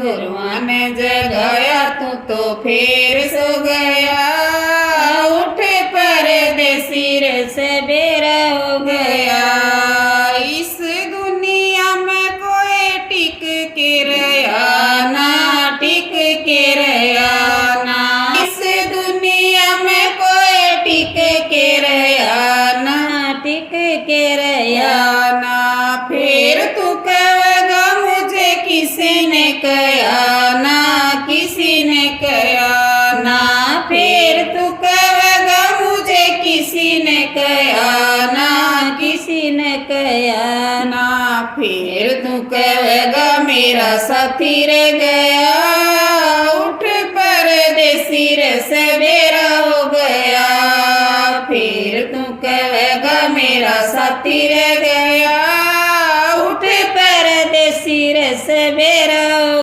गुरुआ ने जगाया तू तो फिर सो गया। उठ परदेसी रे सवेरा हो गया। इस दुनिया में कोई टिक के रहा ना, टिक के रहा ना। इस दुनिया में कोई टिक के रहा ना, टिक के रहा ना। फिर तू कहेगा मुझे किसी ने कहा ना, किसी ने कहा ना। फिर तू कहेगा मुझे किसी ने कहा ना, किसी ने कहा ना। फिर तू कहेगा मेरा साथी रह गया। उठ परदेसी रे सवेरा हो गया। फिर तू कहेगा मेरा साथी रह गया। उठ परदेसी रे सवेरा